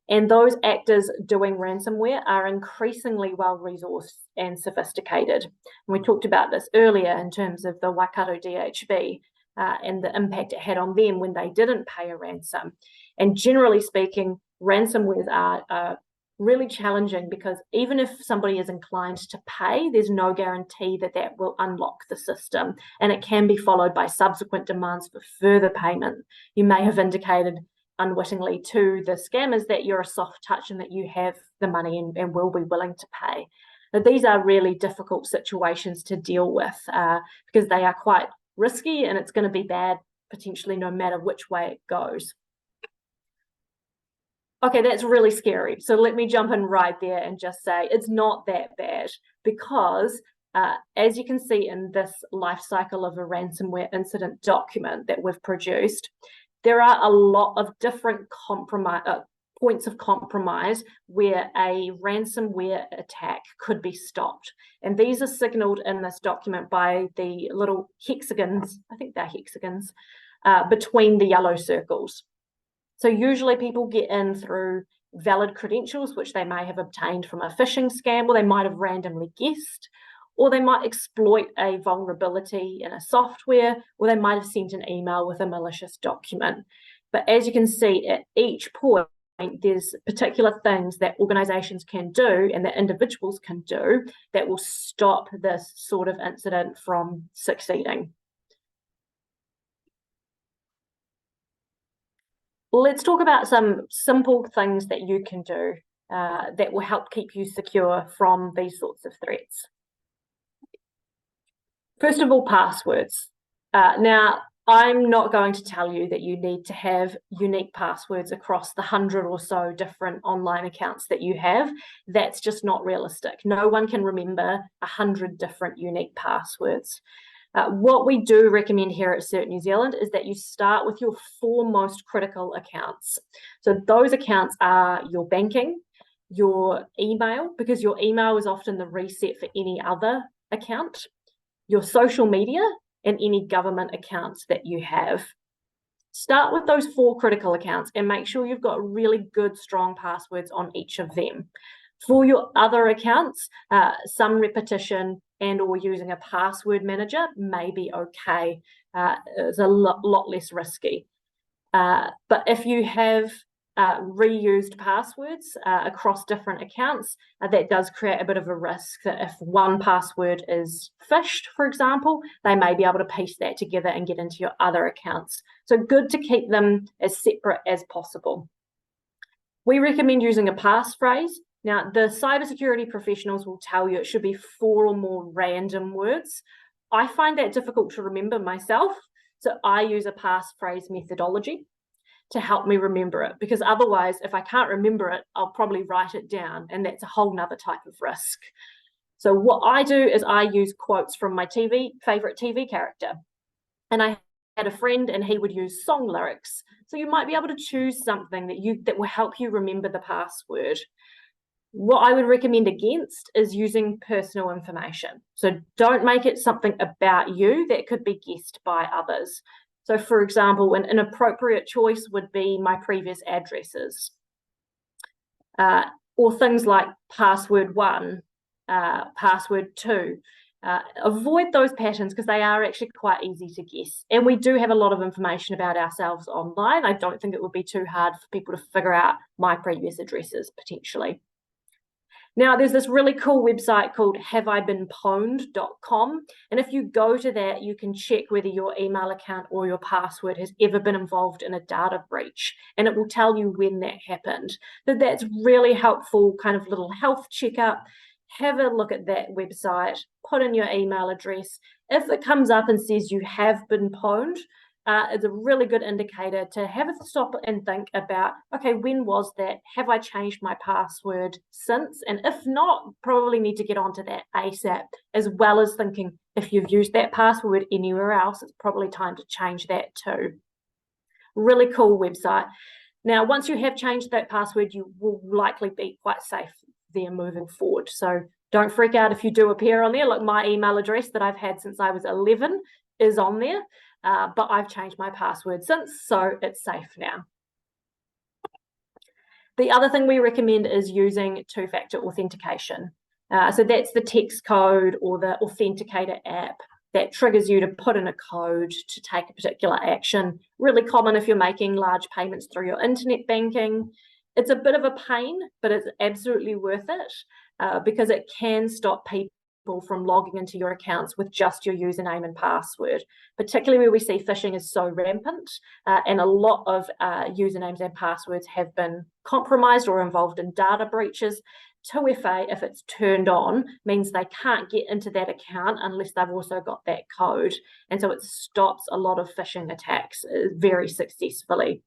And those actors doing ransomware are increasingly well-resourced and sophisticated. And we talked about this earlier in terms of the Waikato DHB and the impact it had on them when they didn't pay a ransom. And generally speaking, ransomwares are really challenging because even if somebody is inclined to pay, there's no guarantee that that will unlock the system. And it can be followed by subsequent demands for further payment. You may have indicated unwittingly to the scammers that you're a soft touch and that you have the money and will be willing to pay. Now, these are really difficult situations to deal with because they are quite risky and it's going to be bad potentially no matter which way it goes. Okay, that's really scary. So let me jump in right there and just say it's not that bad because as you can see in this life cycle of a ransomware incident document that we've produced, there are a lot of different points of compromise where a ransomware attack could be stopped. And these are signaled in this document by the little hexagons, I think they're hexagons, between the yellow circles. So usually people get in through valid credentials, which they may have obtained from a phishing scam, or they might have randomly guessed, or they might exploit a vulnerability in a software, or they might have sent an email with a malicious document. But as you can see, at each point, there's particular things that organizations can do and that individuals can do that will stop this sort of incident from succeeding. Let's talk about some simple things that you can do that will help keep you secure from these sorts of threats. First of all, passwords. Now, I'm not going to tell you that you need to have unique passwords across the 100 or so different online accounts that you have. That's just not realistic. No one can remember 100 different unique passwords. What we do recommend here at CERT New Zealand is that you start with your 4 most critical accounts. So those accounts are your banking, your email, because your email is often the reset for any other account, your social media, and any government accounts that you have. Start with those 4 critical accounts and make sure you've got really good, strong passwords on each of them. For your other accounts, some repetition and or using a password manager may be okay. It's a lot less risky. But if you have reused passwords across different accounts, that does create a bit of a risk that if one password is phished, for example, they may be able to piece that together and get into your other accounts. So good to keep them as separate as possible. We recommend using a passphrase. Now, the cybersecurity professionals will tell you it should be 4 or more random words. I find that difficult to remember myself, so I use a passphrase methodology to help me remember it, because otherwise, if I can't remember it, I'll probably write it down, and that's a whole nother type of risk. So what I do is I use quotes from my favorite TV character. And I had a friend and he would use song lyrics. So you might be able to choose something that will help you remember the password. What I would recommend against is using personal information. So don't make it something about you that could be guessed by others. So for example, an inappropriate choice would be my previous addresses, or things like password 1, password 2. Avoid those patterns because they are actually quite easy to guess. And we do have a lot of information about ourselves online. I don't think it would be too hard for people to figure out my previous addresses potentially. Now, there's this really cool website called haveibeenpwned.com. And if you go to that, you can check whether your email account or your password has ever been involved in a data breach. And it will tell you when that happened. So that's really helpful kind of little health checkup. Have a look at that website, put in your email address. If it comes up and says you have been pwned, it's a really good indicator to have a stop and think about, okay, when was that? Have I changed my password since? And if not, probably need to get onto that ASAP, as well as thinking if you've used that password anywhere else, it's probably time to change that too. Really cool website. Now, once you have changed that password, you will likely be quite safe there moving forward. So don't freak out if you do appear on there. Look, my email address that I've had since I was 11 is on there. But I've changed my password since, so it's safe now. The other thing we recommend is using two-factor authentication. So that's the text code or the Authenticator app that triggers you to put in a code to take a particular action. Really common if you're making large payments through your internet banking. It's a bit of a pain, but it's absolutely worth it because it can stop people from logging into your accounts with just your username and password, particularly where we see phishing is so rampant, and a lot of usernames and passwords have been compromised or involved in data breaches. 2FA, if it's turned on, means they can't get into that account unless they've also got that code, and so it stops a lot of phishing attacks very successfully.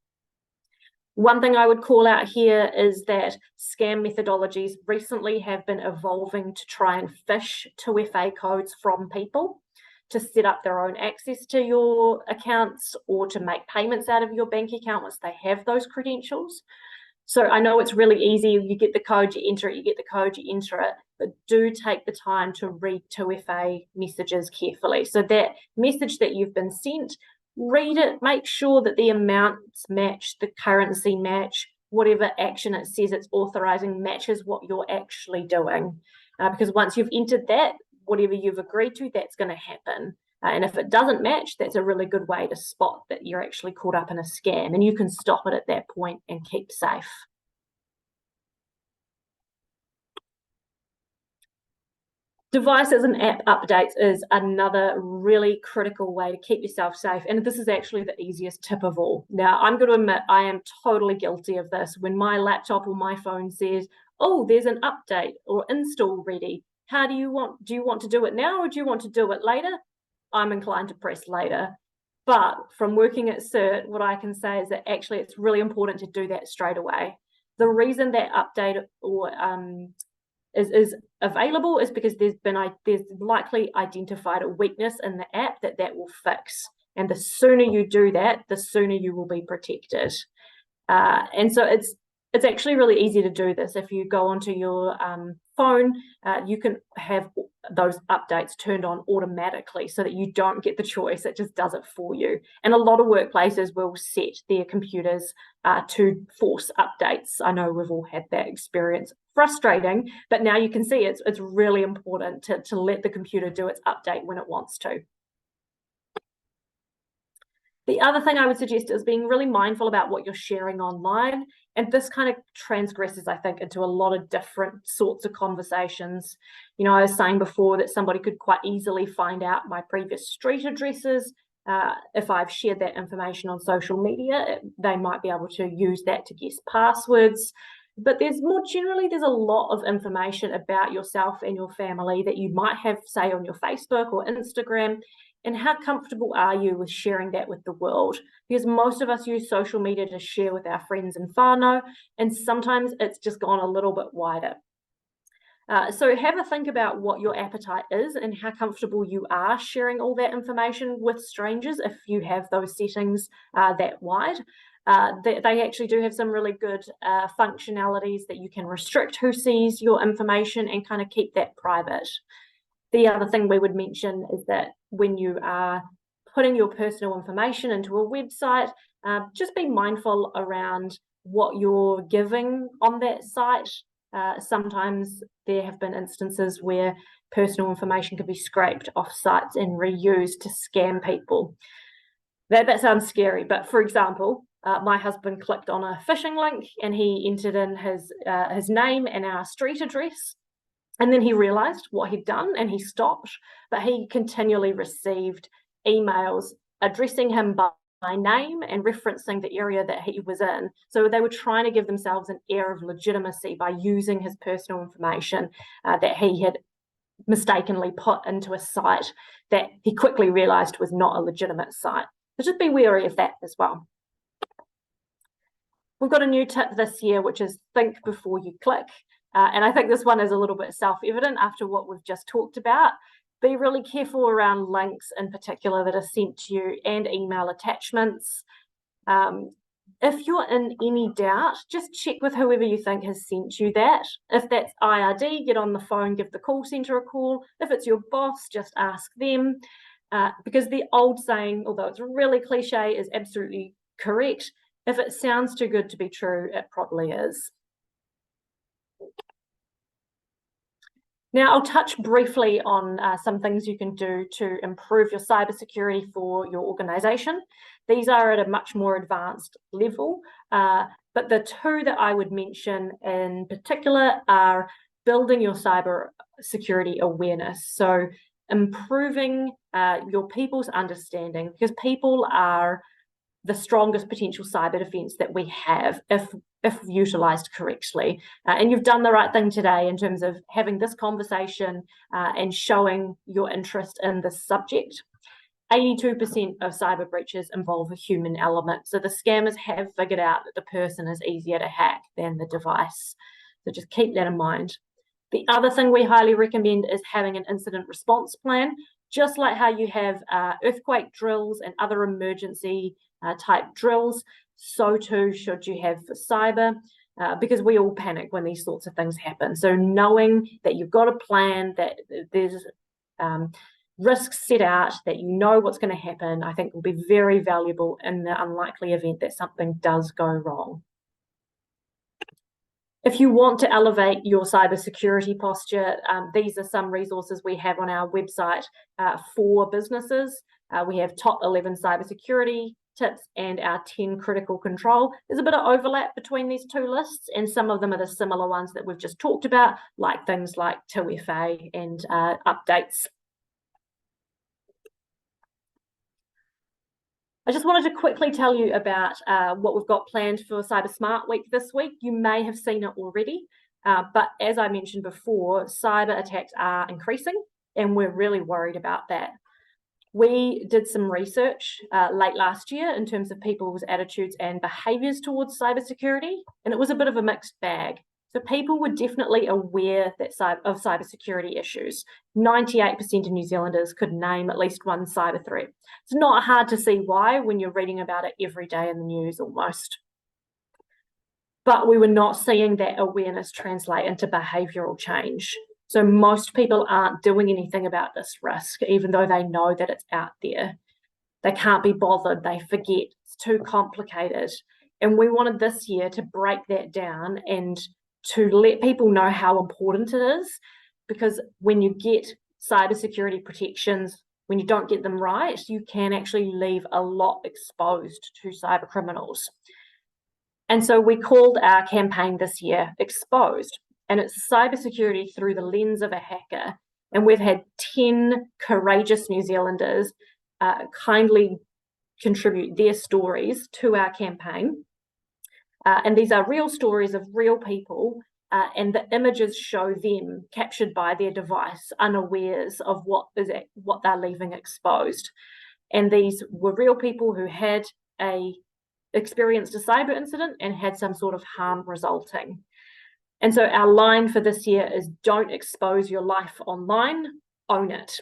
One thing I would call out here is that scam methodologies recently have been evolving to try and phish 2FA codes from people to set up their own access to your accounts or to make payments out of your bank account once they have those credentials. So I know it's really easy. You get the code, you enter it, you get the code, you enter it, but do take the time to read 2FA messages carefully. So that message that you've been sent, read it, make sure that the amounts match, the currency match, whatever action it says it's authorizing matches what you're actually doing. Because once you've entered that, whatever you've agreed to, that's going to happen. And if it doesn't match, that's a really good way to spot that you're actually caught up in a scam, and you can stop it at that point and keep safe. Devices and app updates is another really critical way to keep yourself safe. And this is actually the easiest tip of all. Now, I'm going to admit I am totally guilty of this. When my laptop or my phone says, oh, there's an update or install ready, do you want to do it now or do you want to do it later? I'm inclined to press later. But from working at CERT, what I can say is that actually it's really important to do that straight away. The reason that update or is available is because there's likely identified a weakness in the app that will fix. And the sooner you do that, the sooner you will be protected. And so it's actually really easy to do this. If you go onto your phone, you can have those updates turned on automatically so that you don't get the choice. It just does it for you. And a lot of workplaces will set their computers to force updates. I know we've all had that experience. Frustrating, but now you can see it's really important to let the computer do its update when it wants to. The other thing I would suggest is being really mindful about what you're sharing online. And this kind of transgresses, I think, into a lot of different sorts of conversations. You know, I was saying before that somebody could quite easily find out my previous street addresses. If I've shared that information on social media, they might be able to use that to guess passwords. But there's a lot of information about yourself and your family that you might have, say, on your Facebook or Instagram. And how comfortable are you with sharing that with the world? Because most of us use social media to share with our friends and whānau, and sometimes it's just gone a little bit wider. So have a think about what your appetite is and how comfortable you are sharing all that information with strangers if you have those settings that wide. They actually do have some really good functionalities that you can restrict who sees your information and kind of keep that private. The other thing we would mention is that when you are putting your personal information into a website, just be mindful around what you're giving on that site. Sometimes there have been instances where personal information could be scraped off sites and reused to scam people. That sounds scary, but for example, my husband clicked on a phishing link and he entered in his name and our street address. And then he realized what he'd done and he stopped, but he continually received emails addressing him by name and referencing the area that he was in. So they were trying to give themselves an air of legitimacy by using his personal information that he had mistakenly put into a site that he quickly realized was not a legitimate site. So just be wary of that as well. We've got a new tip this year, which is think before you click. And I think this one is a little bit self-evident after what we've just talked about. Be really careful around links in particular that are sent to you and email attachments. If you're in any doubt, just check with whoever you think has sent you that. If that's IRD, get on the phone, give the call centre a call. If it's your boss, just ask them. Because the old saying, although it's really cliche, is absolutely correct. If it sounds too good to be true, it probably is. Now, I'll touch briefly on some things you can do to improve your cybersecurity for your organisation. These are at a much more advanced level, but the two that I would mention in particular are building your cyber security awareness. So improving your people's understanding, because people are the strongest potential cyber defense that we have if utilized correctly. And you've done the right thing today in terms of having this conversation and showing your interest in this subject. 82% of cyber breaches involve a human element. So the scammers have figured out that the person is easier to hack than the device. So just keep that in mind. The other thing we highly recommend is having an incident response plan, just like how you have earthquake drills and other emergency type drills, so too should you have for cyber, because we all panic when these sorts of things happen. So knowing that you've got a plan, that there's risks set out, that you know what's going to happen, I think will be very valuable in the unlikely event that something does go wrong. If you want to elevate your cybersecurity posture, these are some resources we have on our website for businesses. We have top 11 cybersecurity tips and our 10 critical control. There's a bit of overlap between these two lists, and some of them are the similar ones that we've just talked about, like things like 2FA and updates. I just wanted to quickly tell you about what we've got planned for Cyber Smart Week this week. You may have seen it already, but as I mentioned before, cyber attacks are increasing and we're really worried about that. We did some research late last year in terms of people's attitudes and behaviours towards cybersecurity, and it was a bit of a mixed bag. So people were definitely aware of cybersecurity issues. 98% of New Zealanders could name at least one cyber threat. It's not hard to see why when you're reading about it every day in the news almost. But we were not seeing that awareness translate into behavioural change. So most people aren't doing anything about this risk, even though they know that it's out there. They can't be bothered, they forget, it's too complicated. And we wanted this year to break that down and to let people know how important it is, because when you get cybersecurity protections, when you don't get them right, you can actually leave a lot exposed to cyber criminals. And so we called our campaign this year Exposed, and it's cybersecurity through the lens of a hacker. And we've had 10 courageous New Zealanders kindly contribute their stories to our campaign. And these are real stories of real people, and the images show them captured by their device, unawares of what they're leaving exposed. And these were real people who had experienced a cyber incident and had some sort of harm resulting. And so our line for this year is don't expose your life online, own it.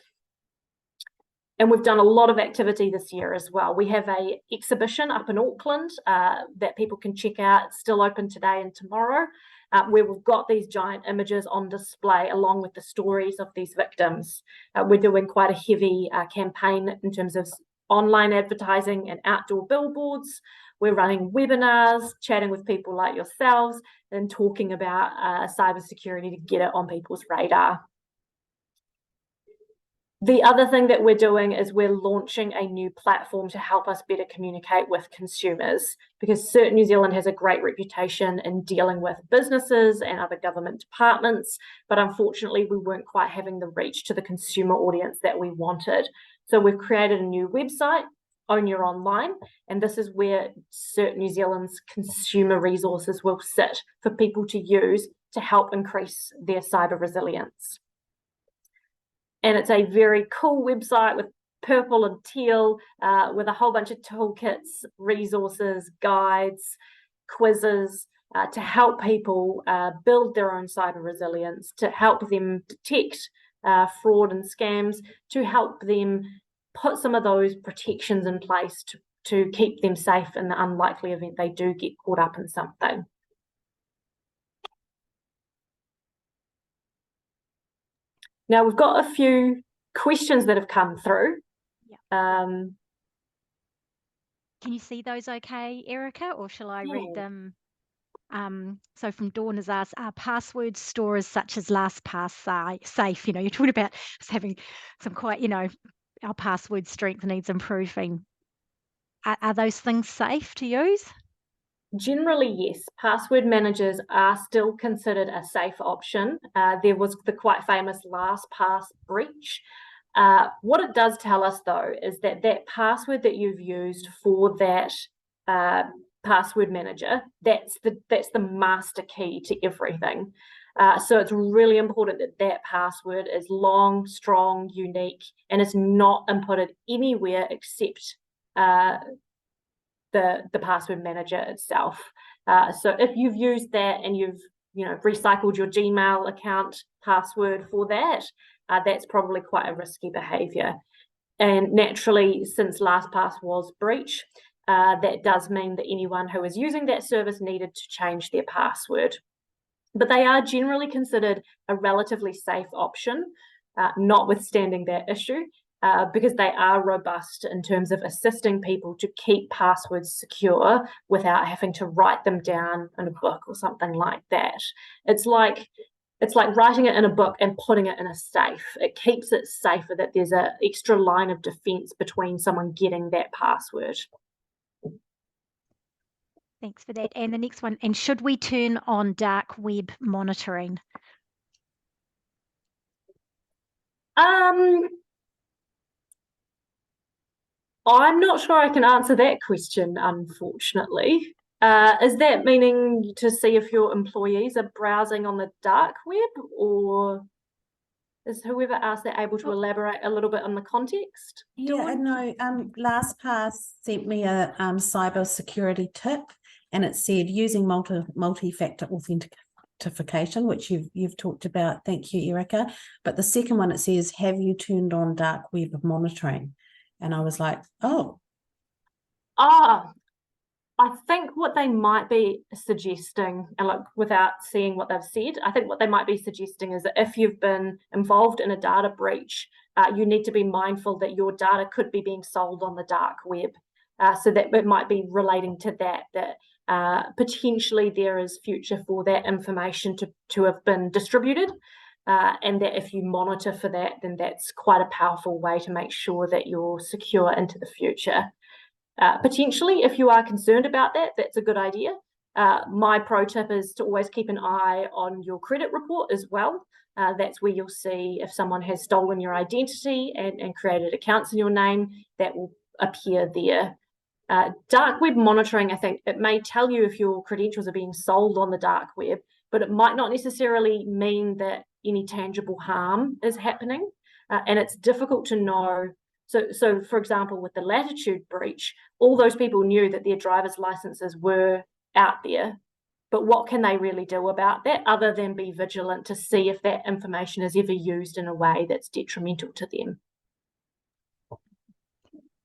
And we've done a lot of activity this year as well. We have a exhibition up in Auckland that people can check out. It's still open today and tomorrow, where we've got these giant images on display along with the stories of these victims. We're doing quite a heavy campaign in terms of online advertising and outdoor billboards. We're running webinars, chatting with people like yourselves, and talking about cybersecurity to get it on people's radar. The other thing that we're doing is we're launching a new platform to help us better communicate with consumers, because CERT New Zealand has a great reputation in dealing with businesses and other government departments, but unfortunately we weren't quite having the reach to the consumer audience that we wanted. So we've created a new website, Own Your Online, and this is where CERT New Zealand's consumer resources will sit for people to use to help increase their cyber resilience. And it's a very cool website with purple and teal, with a whole bunch of toolkits, resources, guides, quizzes, to help people build their own cyber resilience, to help them detect fraud and scams, to help them put some of those protections in place to keep them safe in the unlikely event they do get caught up in something. Now, we've got a few questions that have come through. Yeah. Can you see those okay, Erica, or shall I read them? So from Dawn has asked, are password storers such as LastPass safe? You know, you're talking about us having some quite, you know, our password strength needs improving. Are those things safe to use? Generally, yes. Password managers are still considered a safe option. There was the quite famous LastPass breach. What it does tell us, though, is that that password that you've used for that password manager, that's the master key to everything. So it's really important that that password is long, strong, unique, and is not inputted anywhere except the password manager itself. So if you've used that and you've recycled your Gmail account password for that, that's probably quite a risky behavior. And naturally, since LastPass was breached, that does mean that anyone who is using that service needed to change their password. But they are generally considered a relatively safe option, notwithstanding that issue. Because they are robust in terms of assisting people to keep passwords secure without having to write them down in a book or something like that. It's like writing it in a book and putting it in a safe. It keeps it safer that there's an extra line of defense between someone getting that password. Thanks for that. And the next one, and should we turn on dark web monitoring? I'm not sure I can answer that question, unfortunately. Is that meaning to see if your employees are browsing on the dark web, or is whoever asked that able to elaborate a little bit on the context? Yeah, no, LastPass sent me a cyber security tip, and it said using multi-factor authentication, which you've talked about. Thank you, Erica. But the second one, it says, have you turned on dark web monitoring? And I was like, oh. I think what they might be suggesting, and look, without seeing what they've said, I think what they might be suggesting is that if you've been involved in a data breach, you need to be mindful that your data could be being sold on the dark web. So that it might be relating to that potentially there is future for that information to have been distributed. And that if you monitor for that, then that's quite a powerful way to make sure that you're secure into the future. Potentially, if you are concerned about that, that's a good idea. My pro tip is to always keep an eye on your credit report as well. That's where you'll see if someone has stolen your identity and created accounts in your name, that will appear there. Dark web monitoring, I think it may tell you if your credentials are being sold on the dark web, but it might not necessarily mean that any tangible harm is happening. And it's difficult to know. So for example, with the Latitude breach, all those people knew that their driver's licenses were out there but what can they really do about that other than be vigilant to see if that information is ever used in a way that's detrimental to them?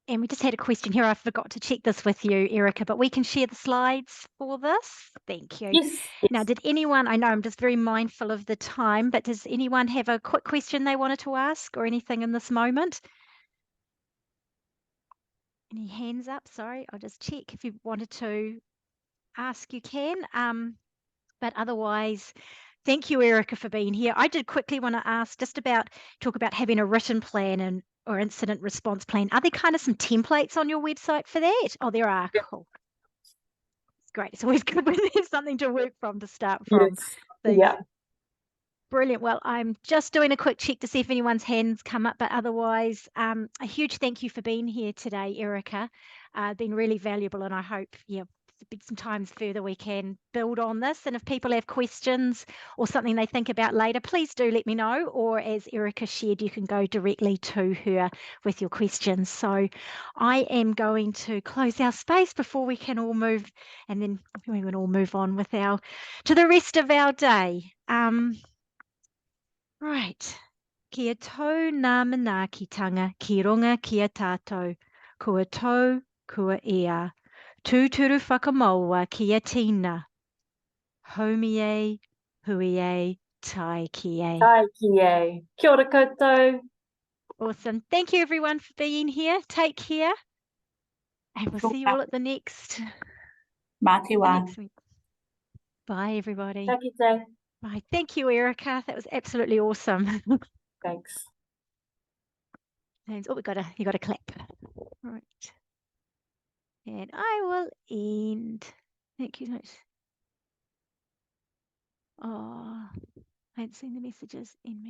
And we just had a question here. I forgot to check this with you, Erica, but we can share the slides for this. Thank you. Yes. Now, did anyone, I know I'm just very mindful of the time, but does anyone have a quick question they wanted to ask or anything in this moment? Any hands up? Sorry, I'll just check. If you wanted to ask, you can. But otherwise, thank you, Erica, for being here. I did quickly want to ask just talk about having a written plan or incident response plan. Are there kind of some templates on your website for that? Oh, there are. Yep. Cool. It's great. It's always good when there's something to work from to start from. Yes. Yeah. Brilliant. Well, I'm just doing a quick check to see if anyone's hands come up, but otherwise, a huge thank you for being here today, Erica. Been really valuable, and I hope, some times further we can build on this. And if people have questions or something they think about later, please do let me know. Or as Erica shared, you can go directly to her with your questions. So I am going to close our space before we can all move, and then we can all move on to the rest of our day. Right. Kia tau ngā manaakitanga ki runga ki a tātou. Kua tau, kua ea. Tūturu whakamaua ki a tīna. Haumi e, hui e, tai ki e. Tai ki e. Kia ora koutou. Awesome. Thank you everyone for being here. Take care. And we'll see you all at the next week. Bye everybody. Kia kite. Bye. Thank you, Erica. That was absolutely awesome. Thanks. And you got to clap. Right. And I will end. Thank you so much. Oh, I hadn't seen the messages in me.